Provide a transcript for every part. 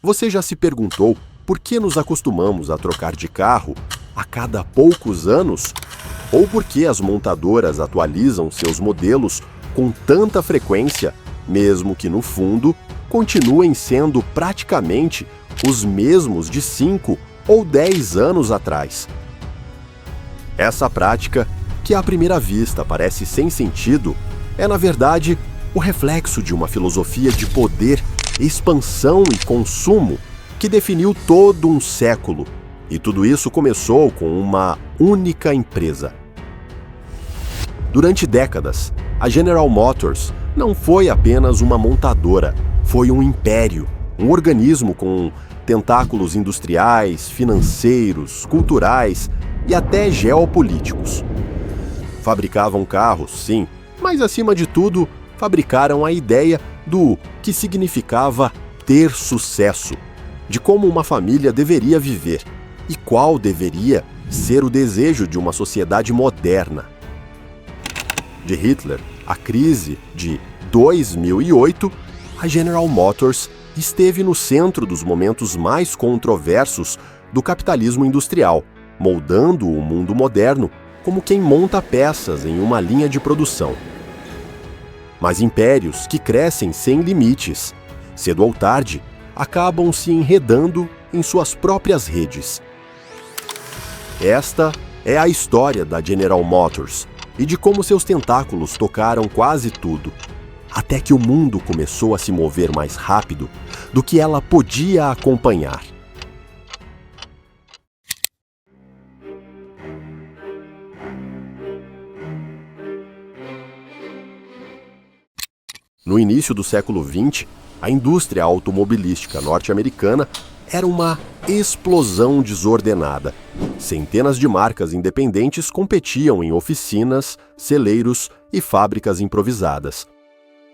Você já se perguntou por que nos acostumamos a trocar de carro a cada poucos anos? Ou por que as montadoras atualizam seus modelos com tanta frequência, mesmo que no fundo continuem sendo praticamente os mesmos de 5 ou 10 anos atrás? Essa prática, que à primeira vista parece sem sentido, é na verdade o reflexo de uma filosofia de poder, expansão e consumo que definiu todo um século. E tudo isso começou com uma única empresa. Durante décadas, a General Motors não foi apenas uma montadora, foi um império, um organismo com tentáculos industriais, financeiros, culturais e até geopolíticos. Fabricavam carros, sim, mas acima de tudo, fabricaram a ideia do que significava ter sucesso, de como uma família deveria viver e qual deveria ser o desejo de uma sociedade moderna. De Hitler à crise de 2008, a General Motors esteve no centro dos momentos mais controversos do capitalismo industrial, moldando o mundo moderno como quem monta peças em uma linha de produção. Mas impérios que crescem sem limites, cedo ou tarde, acabam se enredando em suas próprias redes. Esta é a história da General Motors e de como seus tentáculos tocaram quase tudo, até que o mundo começou a se mover mais rápido do que ela podia acompanhar. No início do século XX, a indústria automobilística norte-americana era uma explosão desordenada. Centenas de marcas independentes competiam em oficinas, celeiros e fábricas improvisadas.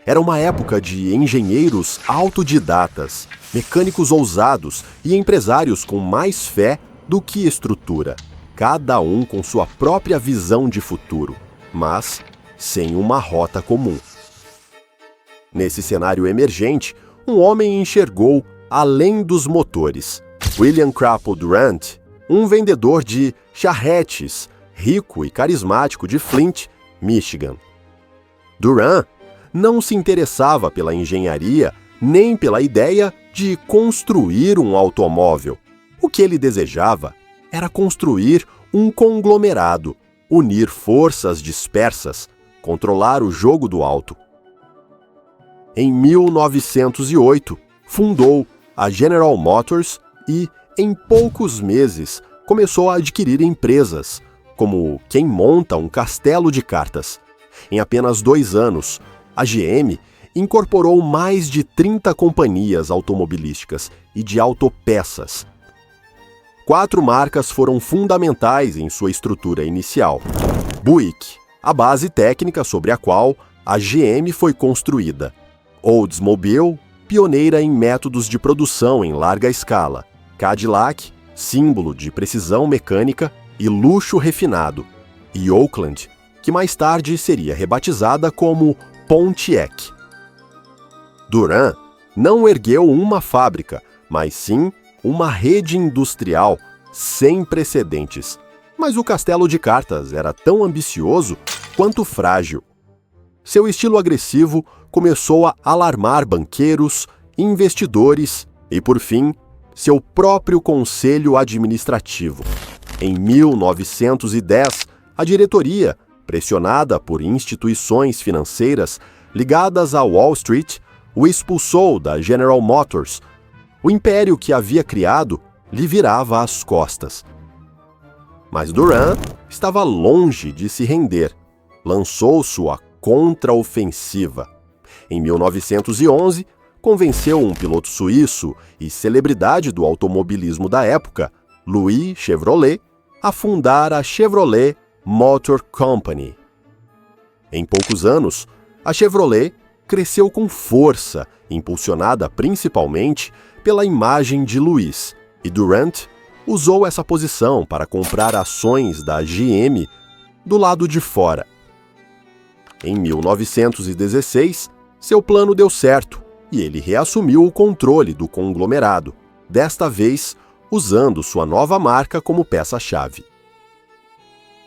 Era uma época de engenheiros autodidatas, mecânicos ousados e empresários com mais fé do que estrutura, cada um com sua própria visão de futuro, mas sem uma rota comum. Nesse cenário emergente, um homem enxergou além dos motores. William Crapo Durant, um vendedor de charretes, rico e carismático de Flint, Michigan. Durant não se interessava pela engenharia nem pela ideia de construir um automóvel. O que ele desejava era construir um conglomerado, unir forças dispersas, controlar o jogo do alto. Em 1908, fundou a General Motors e, em poucos meses, começou a adquirir empresas, como quem monta um castelo de cartas. Em apenas 2 anos, a GM incorporou mais de 30 companhias automobilísticas e de autopeças. 4 marcas foram fundamentais em sua estrutura inicial. Buick, a base técnica sobre a qual a GM foi construída. Oldsmobile, pioneira em métodos de produção em larga escala. Cadillac, símbolo de precisão mecânica e luxo refinado. E Oakland, que mais tarde seria rebatizada como Pontiac. Durant não ergueu uma fábrica, mas sim uma rede industrial sem precedentes. Mas o castelo de cartas era tão ambicioso quanto frágil. Seu estilo agressivo começou a alarmar banqueiros, investidores e, por fim, seu próprio conselho administrativo. Em 1910, a diretoria, pressionada por instituições financeiras ligadas a Wall Street, o expulsou da General Motors. O império que havia criado lhe virava as costas. Mas Durant estava longe de se render. Lançou sua contraofensiva. Em 1911, convenceu um piloto suíço e celebridade do automobilismo da época, Louis Chevrolet, a fundar a Chevrolet Motor Company. Em poucos anos, a Chevrolet cresceu com força, impulsionada principalmente pela imagem de Louis, e Durant usou essa posição para comprar ações da GM do lado de fora. Em 1916, seu plano deu certo e ele reassumiu o controle do conglomerado, desta vez usando sua nova marca como peça-chave.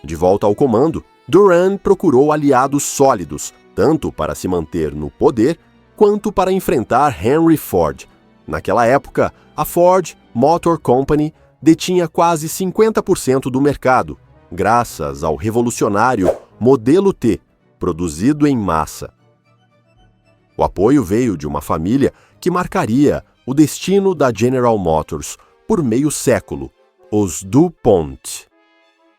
De volta ao comando, Durand procurou aliados sólidos, tanto para se manter no poder, quanto para enfrentar Henry Ford. Naquela época, a Ford Motor Company detinha quase 50% do mercado, graças ao revolucionário Modelo T, produzido em massa. O apoio veio de uma família que marcaria o destino da General Motors por meio século, os DuPont.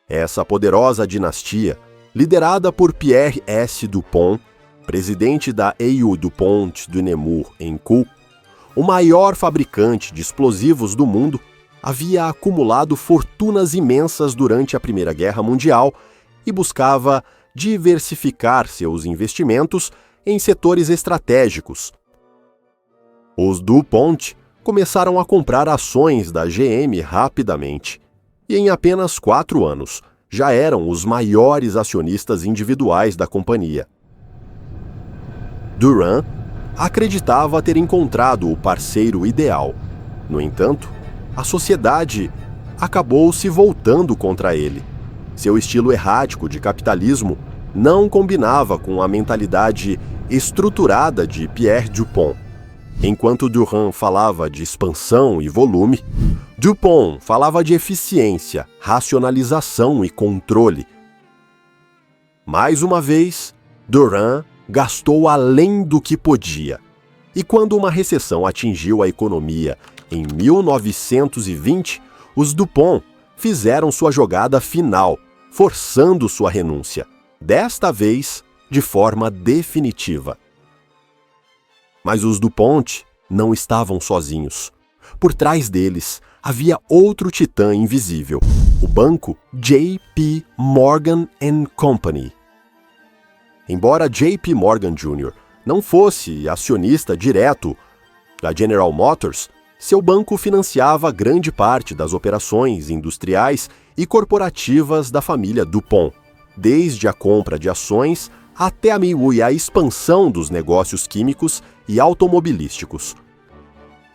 Essa poderosa dinastia, liderada por Pierre S. DuPont, presidente da AU DuPont de Nemours em Cool, o maior fabricante de explosivos do mundo, havia acumulado fortunas imensas durante a Primeira Guerra Mundial e buscava diversificar seus investimentos em setores estratégicos. Os DuPont começaram a comprar ações da GM rapidamente, e em apenas 4 anos já eram os maiores acionistas individuais da companhia. Durand acreditava ter encontrado o parceiro ideal. No entanto, a sociedade acabou se voltando contra ele. Seu estilo errático de capitalismo não combinava com a mentalidade estruturada de Pierre DuPont. Enquanto Durand falava de expansão e volume, DuPont falava de eficiência, racionalização e controle. Mais uma vez, Durand gastou além do que podia. E quando uma recessão atingiu a economia em 1920, os DuPont fizeram sua jogada final, forçando sua renúncia, desta vez de forma definitiva. Mas os DuPont não estavam sozinhos. Por trás deles havia outro titã invisível, o banco J.P. Morgan & Company. Embora J.P. Morgan Jr. não fosse acionista direto da General Motors, seu banco financiava grande parte das operações industriais e corporativas da família DuPont, desde a compra de ações até a expansão dos negócios químicos e automobilísticos.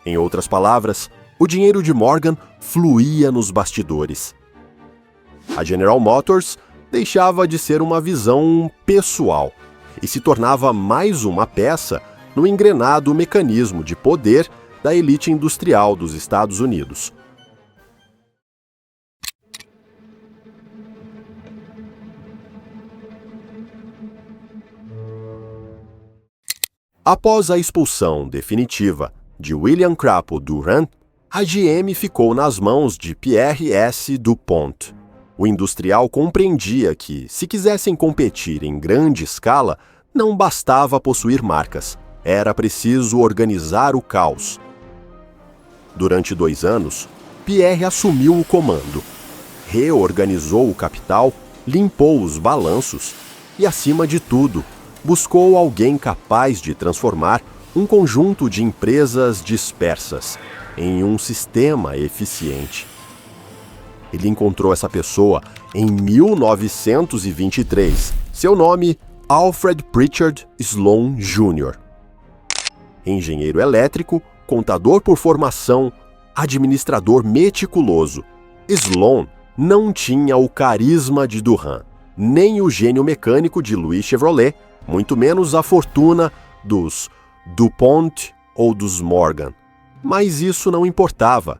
Em outras palavras, o dinheiro de Morgan fluía nos bastidores. A General Motors deixava de ser uma visão pessoal e se tornava mais uma peça no engrenado mecanismo de poder da elite industrial dos Estados Unidos. Após a expulsão definitiva de William Crapo Durand, a GM ficou nas mãos de Pierre S. DuPont. O industrial compreendia que, se quisessem competir em grande escala, não bastava possuir marcas, era preciso organizar o caos. Durante 2 anos, Pierre assumiu o comando, reorganizou o capital, limpou os balanços e, acima de tudo, buscou alguém capaz de transformar um conjunto de empresas dispersas em um sistema eficiente. Ele encontrou essa pessoa em 1923. Seu nome, Alfred Pritchard Sloan Jr. Engenheiro elétrico, contador por formação, administrador meticuloso, Sloan não tinha o carisma de Durand, nem o gênio mecânico de Louis Chevrolet, muito menos a fortuna dos DuPont ou dos Morgan. Mas isso não importava.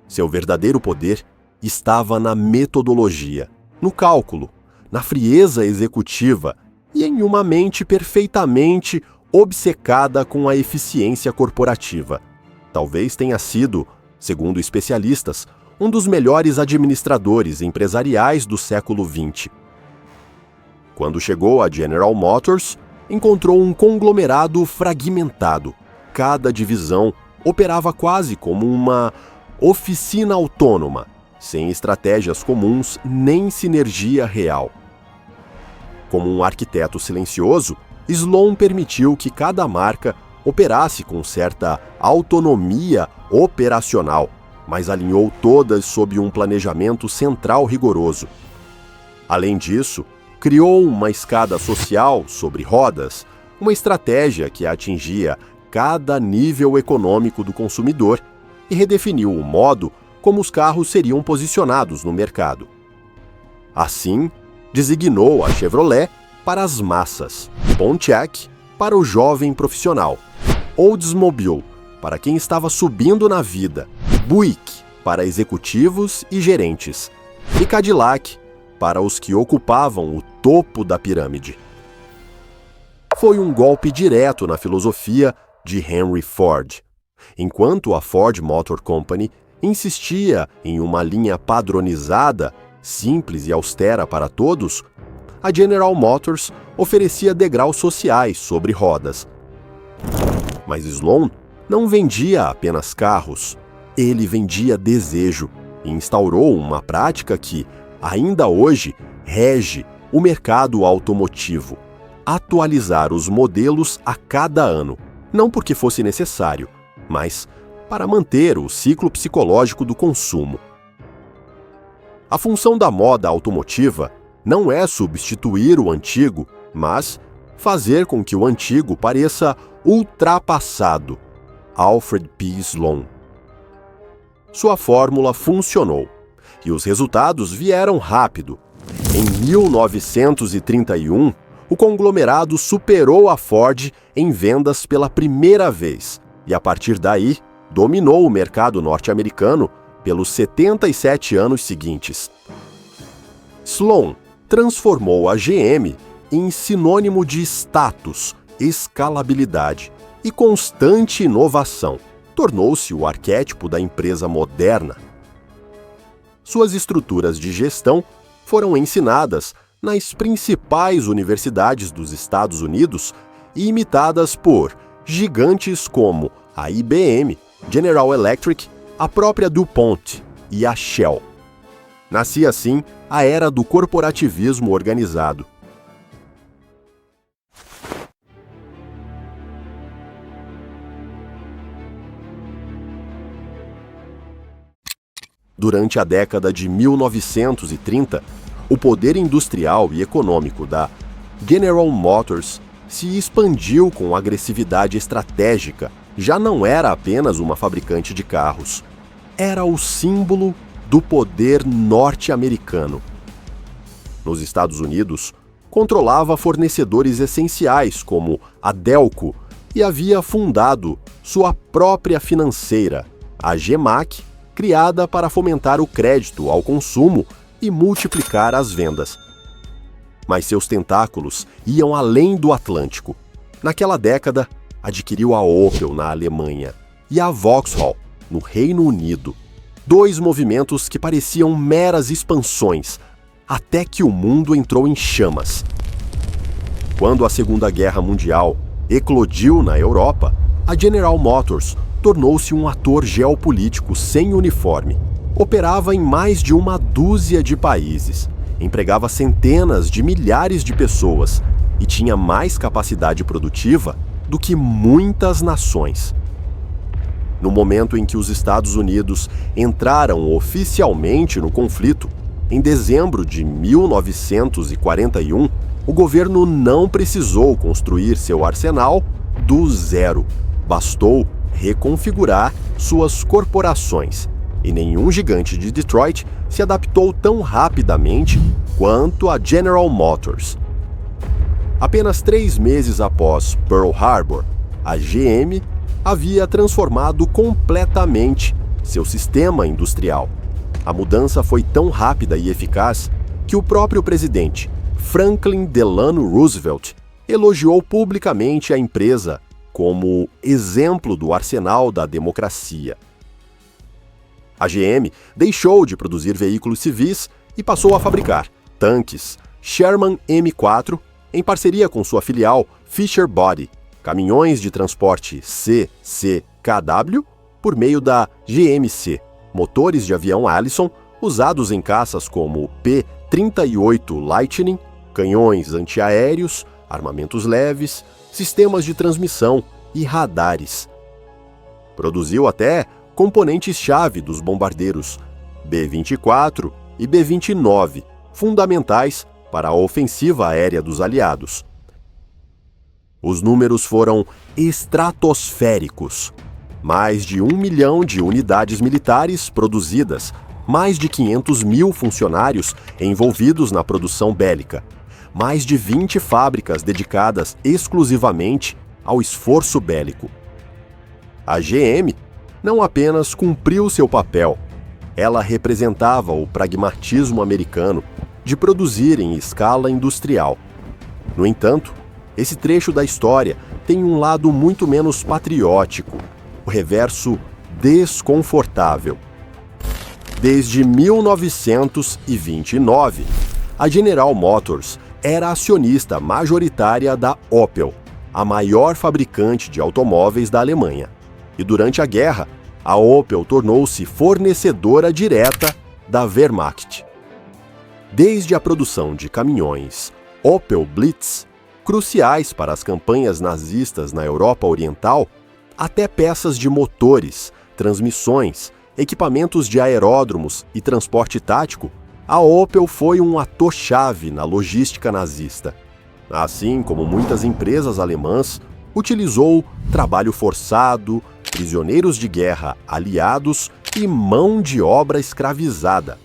Seu verdadeiro poder estava na metodologia, no cálculo, na frieza executiva e em uma mente perfeitamente obcecada com a eficiência corporativa. Talvez tenha sido, segundo especialistas, um dos melhores administradores empresariais do século XX. Quando chegou à General Motors, encontrou um conglomerado fragmentado. Cada divisão operava quase como uma oficina autônoma, sem estratégias comuns nem sinergia real. Como um arquiteto silencioso, Sloan permitiu que cada marca operasse com certa autonomia operacional, mas alinhou todas sob um planejamento central rigoroso. Além disso, criou uma escada social sobre rodas, uma estratégia que atingia cada nível econômico do consumidor e redefiniu o modo como os carros seriam posicionados no mercado. Assim, designou a Chevrolet para as massas, Pontiac para o jovem profissional, Oldsmobile para quem estava subindo na vida, Buick para executivos e gerentes, e Cadillac para os que ocupavam o topo da pirâmide. Foi um golpe direto na filosofia de Henry Ford. Enquanto a Ford Motor Company insistia em uma linha padronizada, simples e austera para todos, a General Motors oferecia degraus sociais sobre rodas. Mas Sloan não vendia apenas carros, ele vendia desejo e instaurou uma prática que, ainda hoje, rege o mercado automotivo: atualizar os modelos a cada ano, não porque fosse necessário, mas para manter o ciclo psicológico do consumo. A função da moda automotiva não é substituir o antigo, mas fazer com que o antigo pareça ultrapassado. Alfred P. Sloan. Sua fórmula funcionou, e os resultados vieram rápido. Em 1931, o conglomerado superou a Ford em vendas pela primeira vez, e a partir daí, dominou o mercado norte-americano pelos 77 anos seguintes. Sloan transformou a GM em sinônimo de status, escalabilidade e constante inovação. Tornou-se o arquétipo da empresa moderna. Suas estruturas de gestão foram ensinadas nas principais universidades dos Estados Unidos e imitadas por gigantes como a IBM, General Electric, a própria DuPont e a Shell. Nascia assim a era do corporativismo organizado. Durante a década de 1930, o poder industrial e econômico da General Motors se expandiu com agressividade estratégica. Já não era apenas uma fabricante de carros, era o símbolo do poder norte-americano. Nos Estados Unidos, controlava fornecedores essenciais como a Delco e havia fundado sua própria financeira, a GEMAC, criada para fomentar o crédito ao consumo e multiplicar as vendas. Mas seus tentáculos iam além do Atlântico. Naquela década, adquiriu a Opel na Alemanha e a Vauxhall no Reino Unido. Dois movimentos que pareciam meras expansões, até que o mundo entrou em chamas. Quando a Segunda Guerra Mundial eclodiu na Europa, a General Motors tornou-se um ator geopolítico sem uniforme. Operava em mais de uma dúzia de países, empregava centenas de milhares de pessoas e tinha mais capacidade produtiva do que muitas nações. No momento em que os Estados Unidos entraram oficialmente no conflito, em dezembro de 1941, o governo não precisou construir seu arsenal do zero. Bastou reconfigurar suas corporações, e nenhum gigante de Detroit se adaptou tão rapidamente quanto a General Motors. Apenas 3 meses após Pearl Harbor, a GM havia transformado completamente seu sistema industrial. A mudança foi tão rápida e eficaz que o próprio presidente, Franklin Delano Roosevelt, elogiou publicamente a empresa como exemplo do arsenal da democracia. A GM deixou de produzir veículos civis e passou a fabricar tanques Sherman M4 em parceria com sua filial Fisher Body, caminhões de transporte CCKW por meio da GMC, motores de avião Allison usados em caças como P-38 Lightning, canhões antiaéreos, armamentos leves, sistemas de transmissão e radares. Produziu até componentes-chave dos bombardeiros B-24 e B-29, fundamentais para a ofensiva aérea dos aliados. Os números foram estratosféricos. Mais de 1 milhão de unidades militares produzidas, mais de 500 mil funcionários envolvidos na produção bélica, mais de 20 fábricas dedicadas exclusivamente ao esforço bélico. A GM não apenas cumpriu seu papel, ela representava o pragmatismo americano de produzir em escala industrial. No entanto, esse trecho da história tem um lado muito menos patriótico, o reverso desconfortável. Desde 1929, a General Motors era acionista majoritária da Opel, a maior fabricante de automóveis da Alemanha. E durante a guerra, a Opel tornou-se fornecedora direta da Wehrmacht. Desde a produção de caminhões Opel Blitz, cruciais para as campanhas nazistas na Europa Oriental, até peças de motores, transmissões, equipamentos de aeródromos e transporte tático, a Opel foi um ator-chave na logística nazista. Assim como muitas empresas alemãs, utilizou trabalho forçado, prisioneiros de guerra aliados e mão de obra escravizada.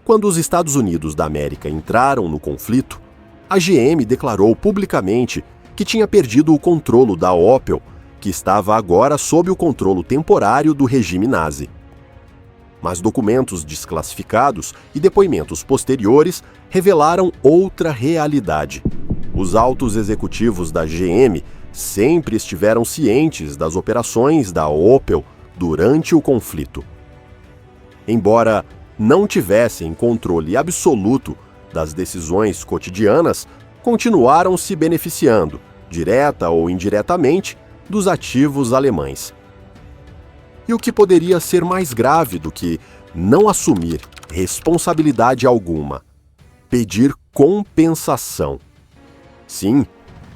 Quando os Estados Unidos da América entraram no conflito, a GM declarou publicamente que tinha perdido o controle da Opel, que estava agora sob o controle temporário do regime nazi. Mas documentos desclassificados e depoimentos posteriores revelaram outra realidade. Os altos executivos da GM sempre estiveram cientes das operações da Opel durante o conflito. Embora não tivessem controle absoluto das decisões cotidianas, continuaram se beneficiando, direta ou indiretamente, dos ativos alemães. E o que poderia ser mais grave do que não assumir responsabilidade alguma? Pedir compensação. Sim,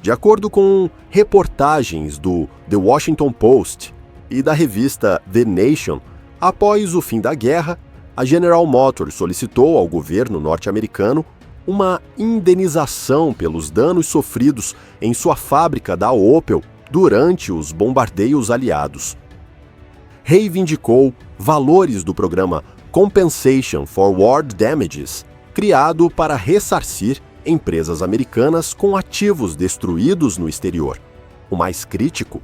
de acordo com reportagens do The Washington Post e da revista The Nation, após o fim da guerra, a General Motors solicitou ao governo norte-americano uma indenização pelos danos sofridos em sua fábrica da Opel durante os bombardeios aliados. Reivindicou valores do programa Compensation for War Damages, criado para ressarcir empresas americanas com ativos destruídos no exterior. O mais crítico,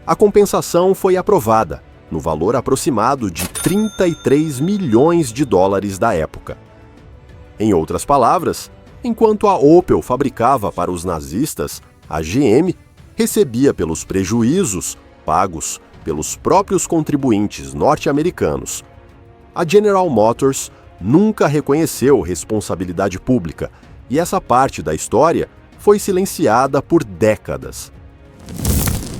a compensação foi aprovada, no valor aproximado de 33 milhões de dólares da época. Em outras palavras, enquanto a Opel fabricava para os nazistas, a GM recebia pelos prejuízos pagos pelos próprios contribuintes norte-americanos. A General Motors nunca reconheceu responsabilidade pública e essa parte da história foi silenciada por décadas.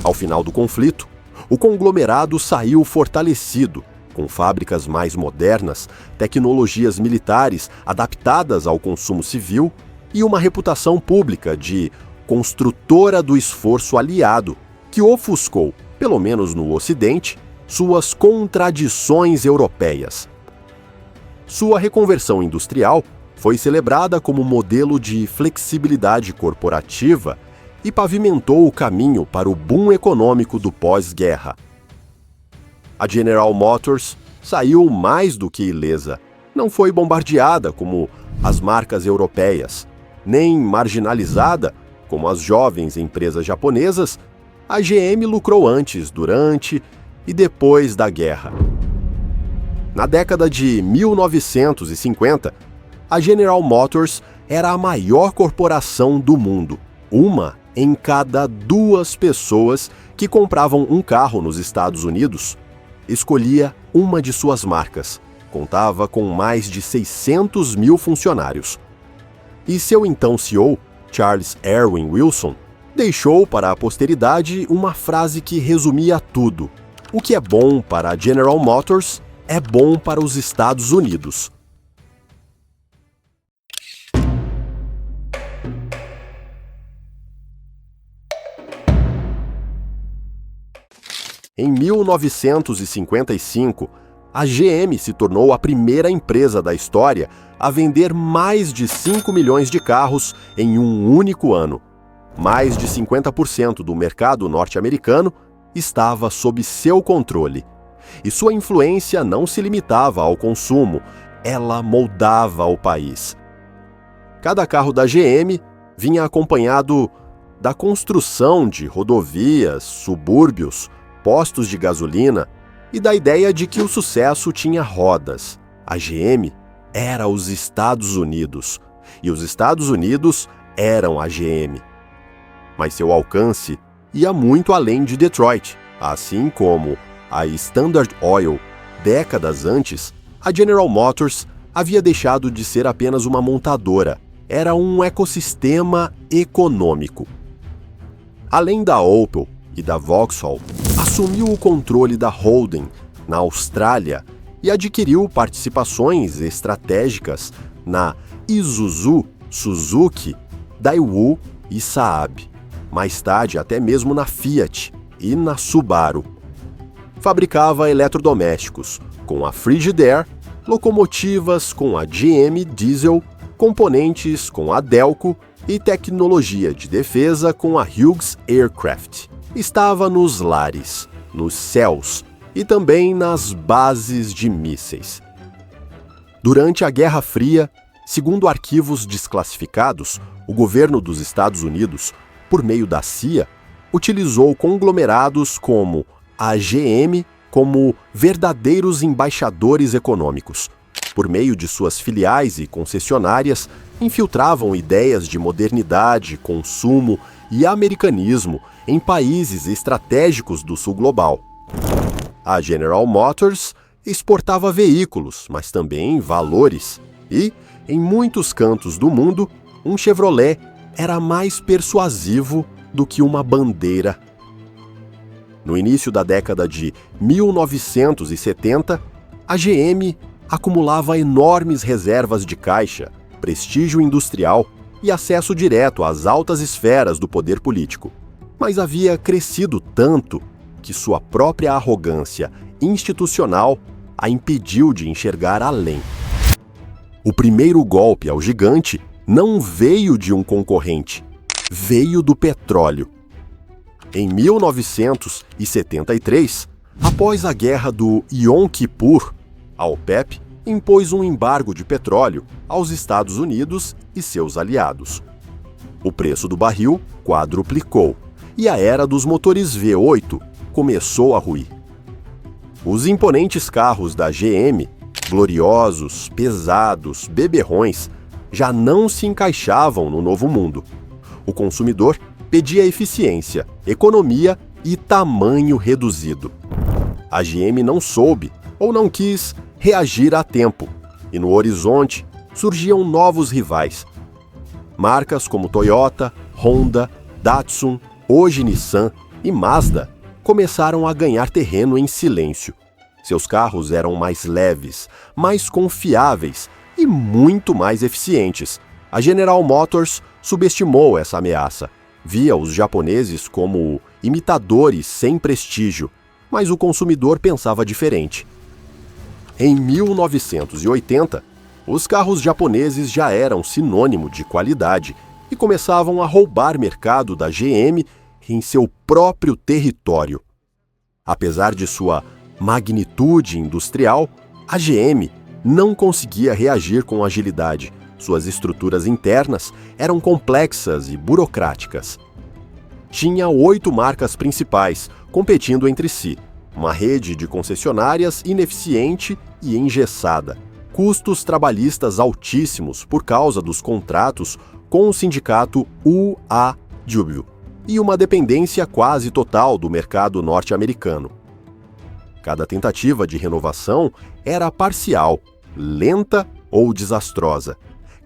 Ao final do conflito, o conglomerado saiu fortalecido, com fábricas mais modernas, tecnologias militares adaptadas ao consumo civil e uma reputação pública de construtora do esforço aliado, que ofuscou, pelo menos no Ocidente, suas contradições europeias. Sua reconversão industrial foi celebrada como modelo de flexibilidade corporativa e pavimentou o caminho para o boom econômico do pós-guerra. A General Motors saiu mais do que ilesa. Não foi bombardeada como as marcas europeias, nem marginalizada como as jovens empresas japonesas. A GM lucrou antes, durante e depois da guerra. Na década de 1950, a General Motors era a maior corporação do mundo. Uma em cada 2 pessoas que compravam um carro nos Estados Unidos escolhia uma de suas marcas. Contava com mais de 600 mil funcionários. E seu então CEO, Charles Erwin Wilson, deixou para a posteridade uma frase que resumia tudo. O que é bom para a General Motors é bom para os Estados Unidos. Em 1955, a GM se tornou a primeira empresa da história a vender mais de 5 milhões de carros em um único ano. Mais de 50% do mercado norte-americano estava sob seu controle. E sua influência não se limitava ao consumo, ela moldava o país. Cada carro da GM vinha acompanhado da construção de rodovias, subúrbios, postos de gasolina e da ideia de que o sucesso tinha rodas. A GM era os Estados Unidos e os Estados Unidos eram a GM. Mas seu alcance ia muito além de Detroit, assim como a Standard Oil, décadas antes, a General Motors havia deixado de ser apenas uma montadora, era um ecossistema econômico. Além da Opel e da Vauxhall, assumiu o controle da Holden na Austrália e adquiriu participações estratégicas na Isuzu, Suzuki, Daewoo e Saab, mais tarde até mesmo na Fiat e na Subaru. Fabricava eletrodomésticos com a Frigidaire, locomotivas com a GM Diesel, componentes com a Delco e tecnologia de defesa com a Hughes Aircraft. Estava nos lares, nos céus e também nas bases de mísseis. Durante a Guerra Fria, segundo arquivos desclassificados, o governo dos Estados Unidos, por meio da CIA, utilizou conglomerados como a GM como verdadeiros embaixadores econômicos. Por meio de suas filiais e concessionárias, infiltravam ideias de modernidade, consumo e americanismo em países estratégicos do sul global. A General Motors exportava veículos, mas também valores. E, em muitos cantos do mundo, um Chevrolet era mais persuasivo do que uma bandeira. No início da década de 1970, a GM acumulava enormes reservas de caixa, prestígio industrial e acesso direto às altas esferas do poder político. Mas havia crescido tanto que sua própria arrogância institucional a impediu de enxergar além. O primeiro golpe ao gigante não veio de um concorrente, veio do petróleo. Em 1973, após a guerra do Yom Kippur, a OPEP impôs um embargo de petróleo aos Estados Unidos e seus aliados. O preço do barril quadruplicou e a era dos motores V8 começou a ruir. Os imponentes carros da GM, gloriosos, pesados, beberrões, já não se encaixavam no novo mundo. O consumidor pedia eficiência, economia e tamanho reduzido. A GM não soube ou não quis reagir a tempo, e no horizonte surgiam novos rivais. Marcas como Toyota, Honda, Datsun, hoje Nissan e Mazda começaram a ganhar terreno em silêncio. Seus carros eram mais leves, mais confiáveis e muito mais eficientes. A General Motors subestimou essa ameaça. Via os japoneses como imitadores sem prestígio, mas o consumidor pensava diferente. Em 1980, os carros japoneses já eram sinônimo de qualidade e começavam a roubar mercado da GM em seu próprio território. Apesar de sua magnitude industrial, a GM não conseguia reagir com agilidade. Suas estruturas internas eram complexas e burocráticas. Tinha 8 marcas principais, competindo entre si. Uma rede de concessionárias ineficiente e engessada. Custos trabalhistas altíssimos por causa dos contratos com o sindicato UAW. E uma dependência quase total do mercado norte-americano. Cada tentativa de renovação era parcial, lenta ou desastrosa.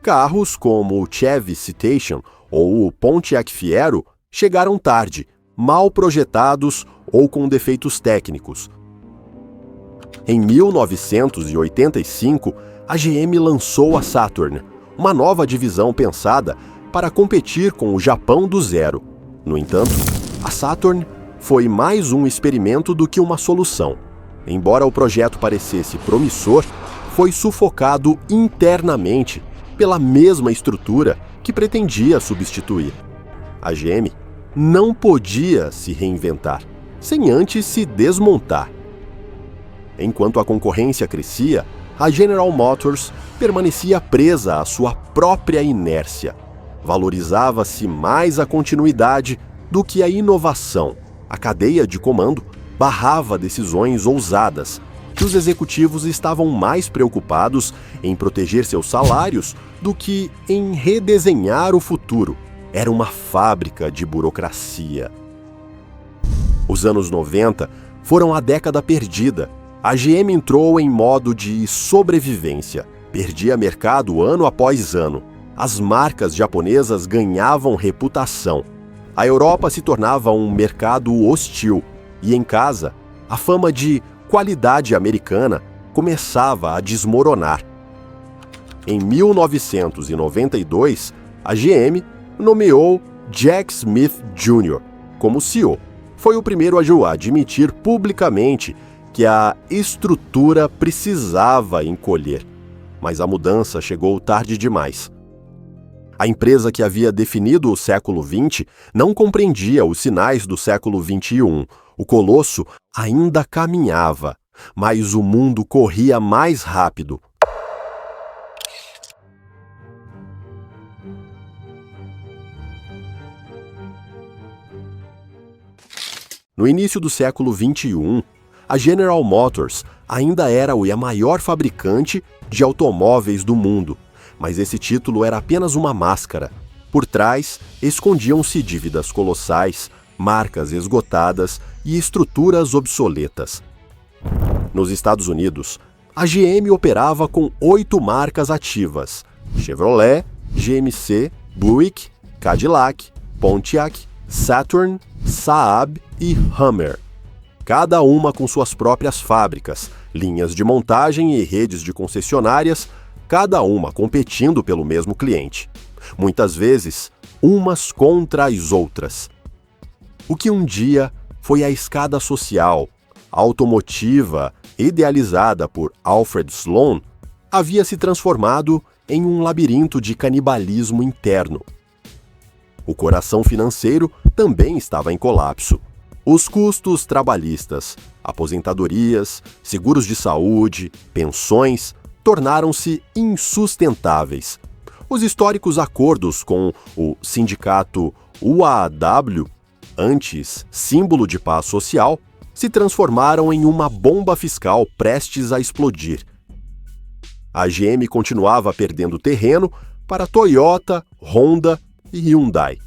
Carros como o Chevy Citation ou o Pontiac Fiero chegaram tarde, mal projetados ou com defeitos técnicos. Em 1985, a GM lançou a Saturn, uma nova divisão pensada para competir com o Japão do zero. No entanto, a Saturn foi mais um experimento do que uma solução. Embora o projeto parecesse promissor, foi sufocado internamente pela mesma estrutura que pretendia substituir. A GM não podia se reinventar, sem antes se desmontar. Enquanto a concorrência crescia, a General Motors permanecia presa à sua própria inércia. Valorizava-se mais a continuidade do que a inovação. A cadeia de comando barrava decisões ousadas, que os executivos estavam mais preocupados em proteger seus salários do que em redesenhar o futuro. Era uma fábrica de burocracia. Os anos 90 foram a década perdida. A GM entrou em modo de sobrevivência. Perdia mercado ano após ano. As marcas japonesas ganhavam reputação. A Europa se tornava um mercado hostil. E em casa, a fama de qualidade americana começava a desmoronar. Em 1992, a GM nomeou Jack Smith Jr. como CEO. Foi o primeiro a admitir publicamente que a estrutura precisava encolher. Mas a mudança chegou tarde demais. A empresa que havia definido o século XX não compreendia os sinais do século XXI. O colosso ainda caminhava, mas o mundo corria mais rápido. No início do século XXI, a General Motors ainda era a maior fabricante de automóveis do mundo, mas esse título era apenas uma máscara. Por trás, escondiam-se dívidas colossais, marcas esgotadas e estruturas obsoletas. Nos Estados Unidos, a GM operava com 8 marcas ativas: Chevrolet, GMC, Buick, Cadillac, Pontiac, Saturn, Saab e Hummer. Cada uma com suas próprias fábricas, linhas de montagem e redes de concessionárias, cada uma competindo pelo mesmo cliente. Muitas vezes, umas contra as outras. O que um dia foi a escada social, automotiva, idealizada por Alfred Sloan, havia se transformado em um labirinto de canibalismo interno. O coração financeiro também estava em colapso. Os custos trabalhistas, aposentadorias, seguros de saúde, pensões, tornaram-se insustentáveis. Os históricos acordos com o sindicato UAW, antes símbolo de paz social, se transformaram em uma bomba fiscal prestes a explodir. A GM continuava perdendo terreno para Toyota, Honda e Hyundai,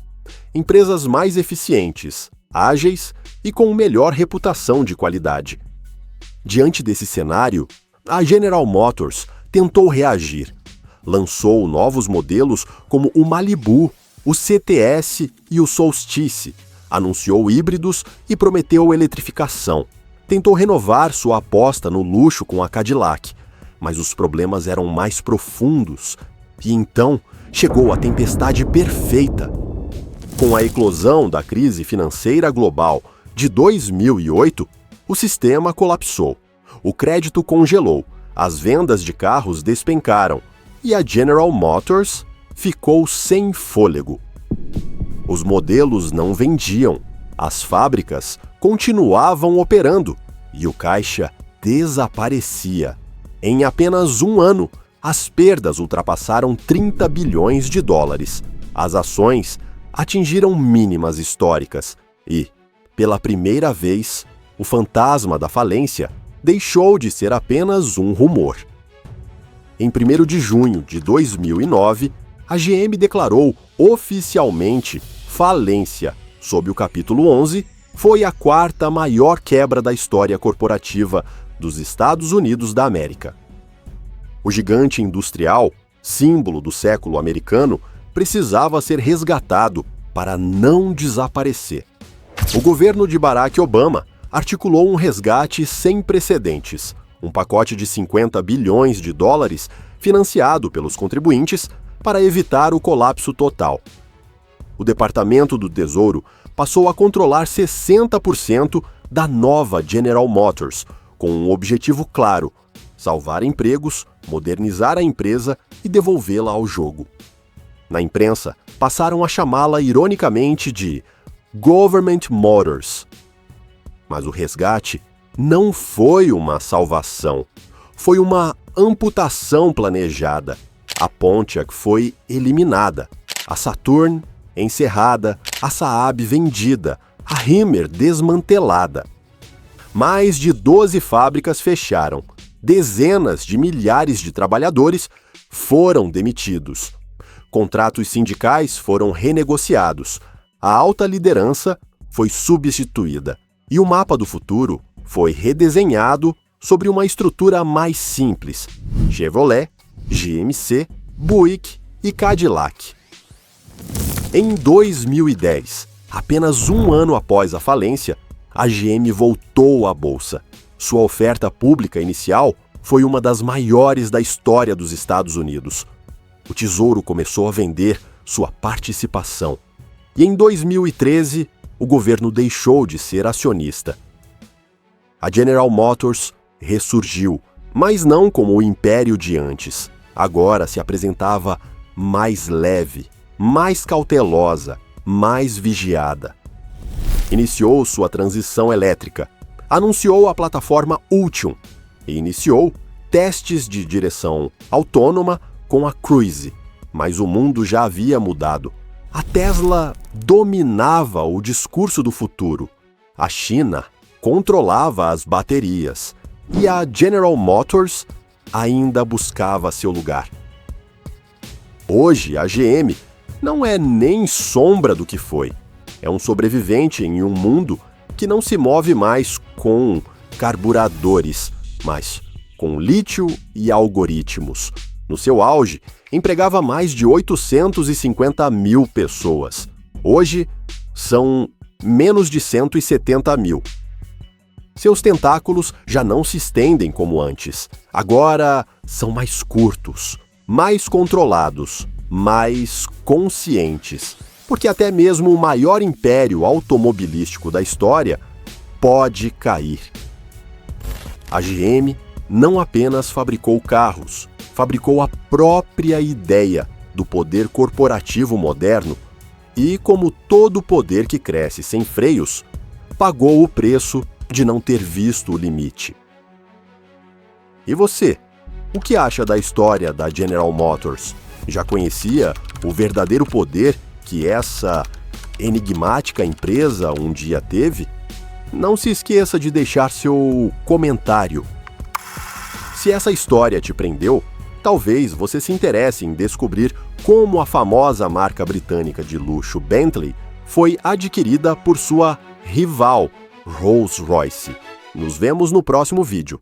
empresas mais eficientes, ágeis e com melhor reputação de qualidade. Diante desse cenário, a General Motors tentou reagir. Lançou novos modelos como o Malibu, o CTS e o Solstice, anunciou híbridos e prometeu eletrificação. Tentou renovar sua aposta no luxo com a Cadillac, mas os problemas eram mais profundos. E então chegou a tempestade perfeita. Com a eclosão da crise financeira global de 2008, o sistema colapsou. O crédito congelou, as vendas de carros despencaram e a General Motors ficou sem fôlego. Os modelos não vendiam, as fábricas continuavam operando e o caixa desaparecia. Em apenas um ano, as perdas ultrapassaram 30 bilhões de dólares. As ações atingiram mínimas históricas e, pela primeira vez, o fantasma da falência deixou de ser apenas um rumor. Em 1º de junho de 2009, a GM declarou oficialmente falência. Sob o capítulo 11, foi a 4ª maior quebra da história corporativa dos Estados Unidos da América. O gigante industrial, símbolo do século americano, precisava ser resgatado para não desaparecer. O governo de Barack Obama articulou um resgate sem precedentes, um pacote de 50 bilhões de dólares financiado pelos contribuintes para evitar o colapso total. O Departamento do Tesouro passou a controlar 60% da nova General Motors, com um objetivo claro: salvar empregos, modernizar a empresa e devolvê-la ao jogo. Na imprensa, passaram a chamá-la ironicamente de Government Motors. Mas o resgate não foi uma salvação, foi uma amputação planejada. A Pontiac foi eliminada, a Saturn encerrada, a Saab vendida, a Himmer desmantelada. Mais de 12 fábricas fecharam, dezenas de milhares de trabalhadores foram demitidos. Contratos sindicais foram renegociados, a alta liderança foi substituída e o mapa do futuro foi redesenhado sobre uma estrutura mais simples: Chevrolet, GMC, Buick e Cadillac. Em 2010, apenas um ano após a falência, a GM voltou à bolsa. Sua oferta pública inicial foi uma das maiores da história dos Estados Unidos. O Tesouro começou a vender sua participação. E em 2013, o governo deixou de ser acionista. A General Motors ressurgiu, mas não como o império de antes. Agora se apresentava mais leve, mais cautelosa, mais vigiada. Iniciou sua transição elétrica, anunciou a plataforma Ultium e iniciou testes de direção autônoma com a Cruise, mas o mundo já havia mudado. A Tesla dominava o discurso do futuro. A China controlava as baterias e a General Motors ainda buscava seu lugar. Hoje, a GM não é nem sombra do que foi. É um sobrevivente em um mundo que não se move mais com carburadores, mas com lítio e algoritmos. No seu auge, empregava mais de 850 mil pessoas. Hoje, são menos de 170 mil. Seus tentáculos já não se estendem como antes. Agora são mais curtos, mais controlados, mais conscientes. Porque até mesmo o maior império automobilístico da história pode cair. A GM não apenas fabricou carros, fabricou a própria ideia do poder corporativo moderno e, como todo poder que cresce sem freios, pagou o preço de não ter visto o limite. E você? O que acha da história da General Motors? Já conhecia o verdadeiro poder que essa enigmática empresa um dia teve? Não se esqueça de deixar seu comentário. Se essa história te prendeu, talvez você se interesse em descobrir como a famosa marca britânica de luxo Bentley foi adquirida por sua rival Rolls-Royce. Nos vemos no próximo vídeo.